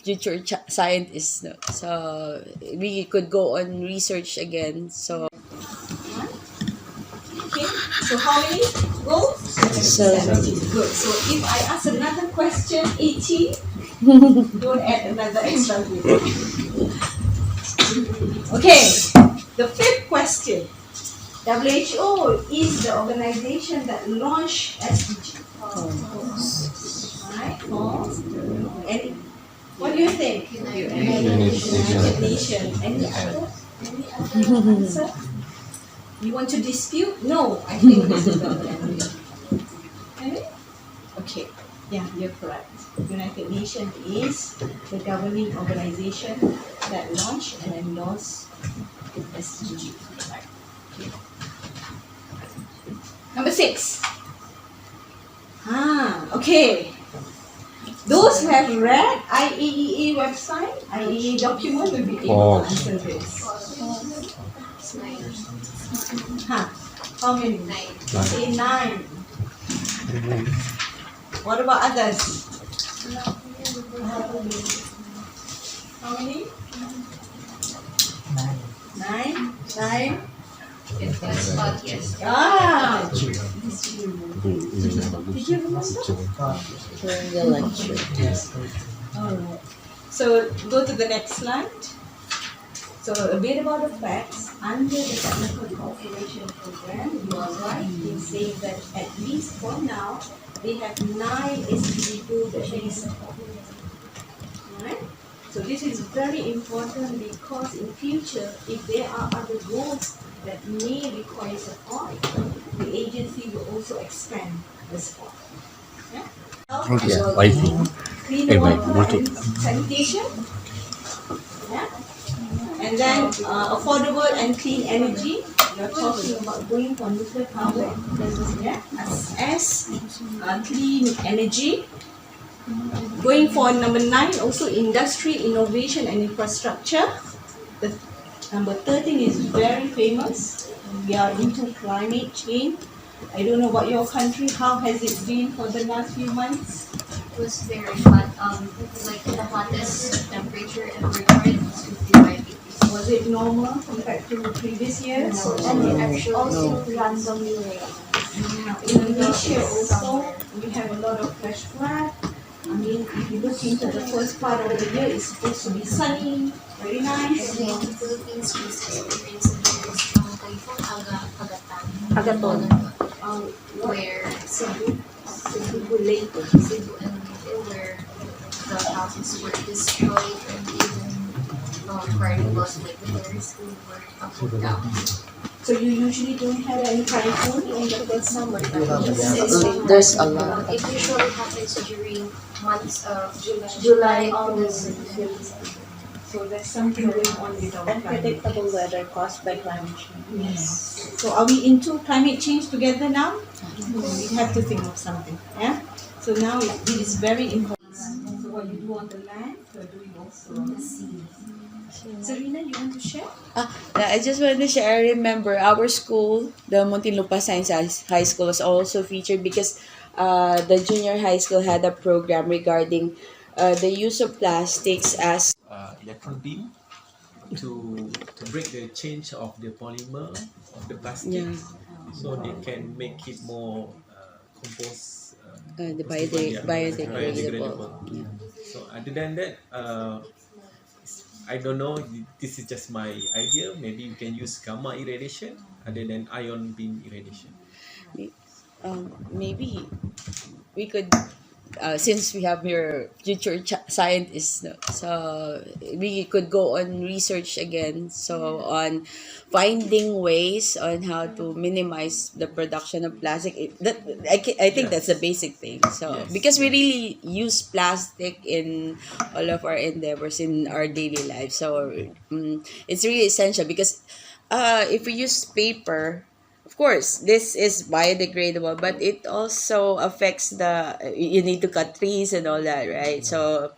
future scientists. No? So we could go on research again. So Okay, so how many goals? 17. Good. So if I ask another question, 18, don't add another extra group. Okay, the fifth question. WHO is the organization that launched SDG. Right? And what do you think? United Nations. Any other answer? You want to dispute? No, I think this is the organization. Okay, yeah, you're correct. United Nations is the governing organization that launched and endorsed SDG. Right. Okay. Number 6. Okay. Those who have read IAEA website, IAEA document will be able to answer this. How many? 9. What about others? How many? 9. Yes. Did you remember? during the lecture. Alright. So go to the next slide. So a bit about the facts. Under the Technical Cooperation Program, you are right in saying that at least for now, they have 9 SDG goals that they support. Right? So this is very important because in future, if there are other goals that may require support, the agency will also expand the support. Yeah? Clean water and sanitation. Yeah? And then affordable and clean energy. You're talking about going for nuclear power. Yeah? As clean energy. Going for number 9, also industry, innovation and infrastructure. The number 13 is very famous. We are into climate change. I don't know about your country. How has it been for the last few months? It was very hot. Like the hottest temperature ever recorded was 55 degrees. Was it normal compared to previous years? No. And it actually also randomly rained. Indonesia also, we have a lot of flash flood. I mean, if you look into the first part of the year, it's supposed to be sunny, very nice. In the Philippines, we experienced a very strong typhoon, Agaton, where Cebu and Leyte, where the houses were destroyed and even part of us, like the Mary School, were put down. So you usually don't have any typhoon in the first summer? There's a lot. It usually happens during months of July, August. So there's something going on with our climate. Unpredictable weather caused by climate change. Yes. So are we into climate change together now? We have to think of something. Yeah. So now it is very important. So what you do on the land, you're doing also on the sea. Serena, you want to share? I just want to share. I remember our school, the Muntinlupa Science High School, was also featured because the junior high school had a program regarding the use of plastics as electron beam to break the change of the polymer of the plastic, so they can make it more compost biodegradable. Yeah. So other than that, I don't know, this is just my idea. Maybe we can use gamma irradiation other than ion beam irradiation. Maybe we could, since we have your future scientists, no? So we could go on research again. So on finding ways on how to minimize the production of plastic. I think that's the basic thing. So because we really use plastic in all of our endeavors in our daily life, so it's really essential because if we use paper. Of course, this is biodegradable, but it also affects you need to cut trees and all that, right? So,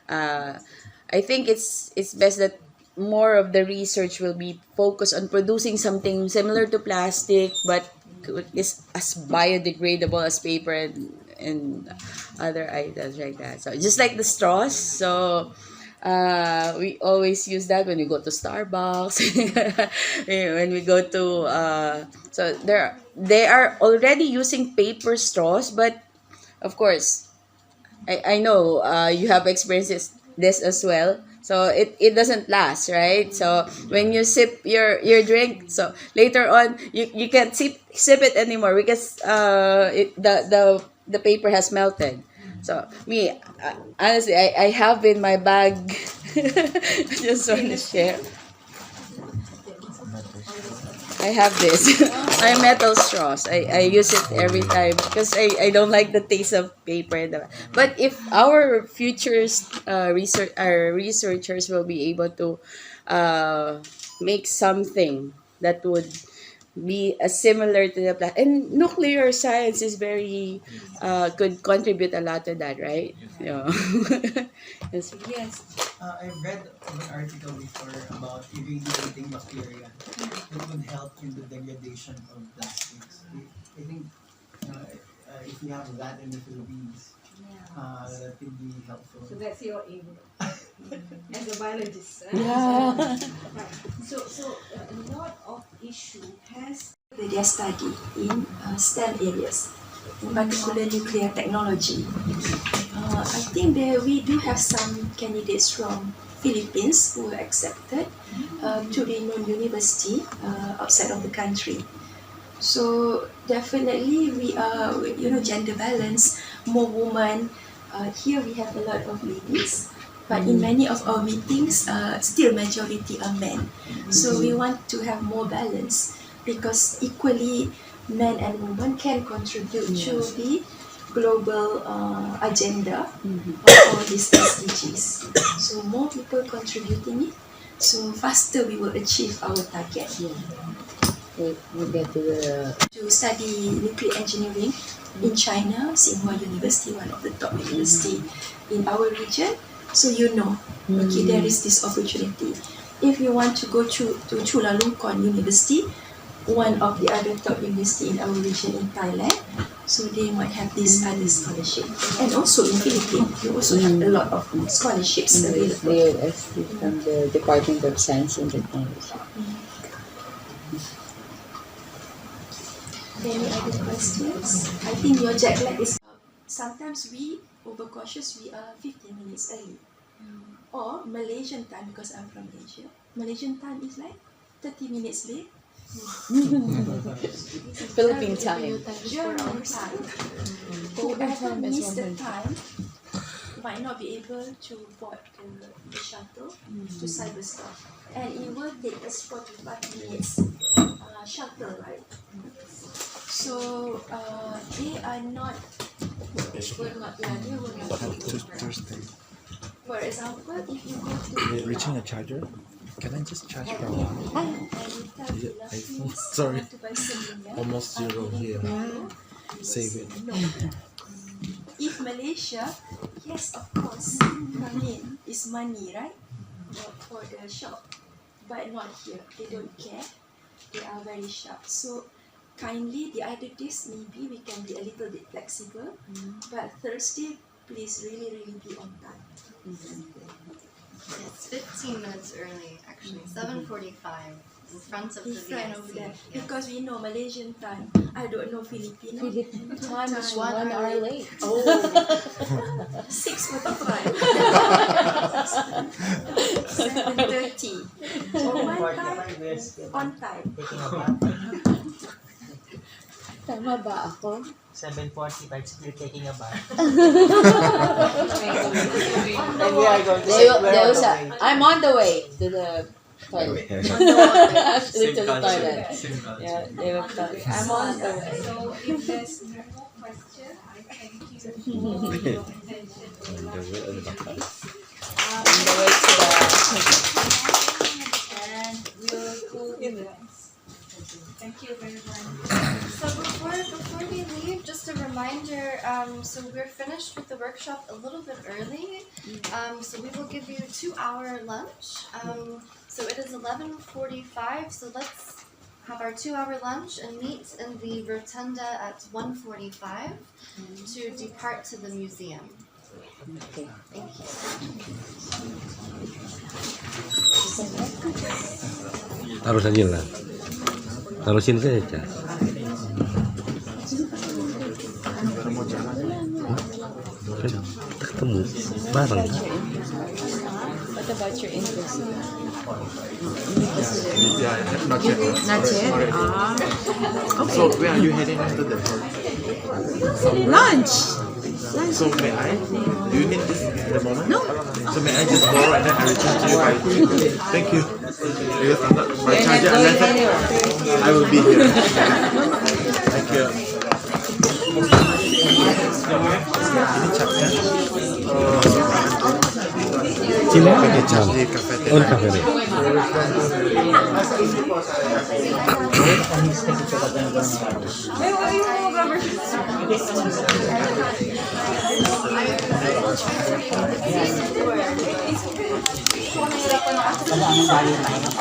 I think it's best that more of the research will be focused on producing something similar to plastic, but is as biodegradable as paper, and and other items like that. So just like the straws. So we always use that when we go to Starbucks, when we go to so they are already using paper straws, but of course I know you have experienced this as well. So it doesn't last, right? So when you sip your drink, so later on you can't sip it anymore because the paper has melted. So me, honestly, I have in my bag. I just want to share. I have this. My metal straws. I use it every time because I don't like the taste of paper. But if our futures our researchers will be able to make something that would be similar to the plant, and nuclear science is very could contribute a lot to that, right? Yeah. Yes. Yes. I've read an article before about irradiating bacteria that would help in the degradation of plastics. I think if we have that in the Philippines, that could be helpful. So that's your aim as a biologist. Yeah. Right. So a lot of issue has their study in STEM areas, in particular nuclear technology. I think we do have some candidates from Philippines who were accepted to renowned university outside of the country. So definitely we are, gender balance, more women. Here we have a lot of ladies, but in many of our meetings, still majority are men. So we want to have more balance because equally men and women can contribute to the global agenda of all these SDGs. So more people contributing it, so faster we will achieve our target. We get to the To study nuclear engineering in China, Tsinghua University, one of the top university in our region. So okay, there is this opportunity. If you want to go to Chulalongkorn University, one of the other top university in our region in Thailand, so they might have this other scholarship. And also in Philippines, we also have a lot of scholarships available. DOST from the Department of Science and Technology. Any other questions? I think your jet lag is. Sometimes we overcautious. We are 15 minutes early. Or Malaysian time, because I'm from Asia. Malaysian time is like 30 minutes late. Philippine time. German time. Whoever missed the time might not be able to board the shuttle to Cyberstop. And it will take us 45 minutes shuttle ride. So they are not. They will not. Thursday. For example, if you go to Reaching a charger? Can I just charge for a and while? you tell Is it the iPhone? last Sorry. to buy something, Almost zero here. Save it. no. If Malaysia, yes, of course, I mean, it's money, right? For the shop, but not here. They don't care. They are very sharp. So kindly, the other days maybe we can be a little bit flexible, but Thursday, please really be on time. It's 15 minutes early, actually. 7:45 in front of In the front of VIC. them, Yes. because we know Malaysian time. I don't know Filipino. Time is 1 hour late. 6:45. 7:30. Or one time, on time. Tama ba ako? 7:45, you're taking a bath. And we are going to I'm on the way to the toilet. Actually, to the toilet. Same culture. Yeah, they will tell you. I'm on the way. So if there's no more question, I thank you for your attention. On the way to the. And we'll go with that. Thank you very much. So before we leave, just a reminder, so we're finished with the workshop a little bit early. So we will give you a 2-hour lunch. So it is 11:45, so let's have our 2-hour lunch and meet in the rotunda at 1:45 to depart to the museum. Okay. Thank you. Taruh saja lah. Taruh sini saja. Kita ketemu bareng. What about your interest? Yeah, not yet. Not yet? Okay. So where are you heading after that? Lunch! So may I? Do you need this at the moment? No. So may I just borrow and then I return to you by 3? Thank you. Because I'm not, my You're not charger going unless anywhere. I will be here. Thank you. Ini capnya Cina pakai jam. di cafe. Oh, di kafe deh. Ada ang bali na.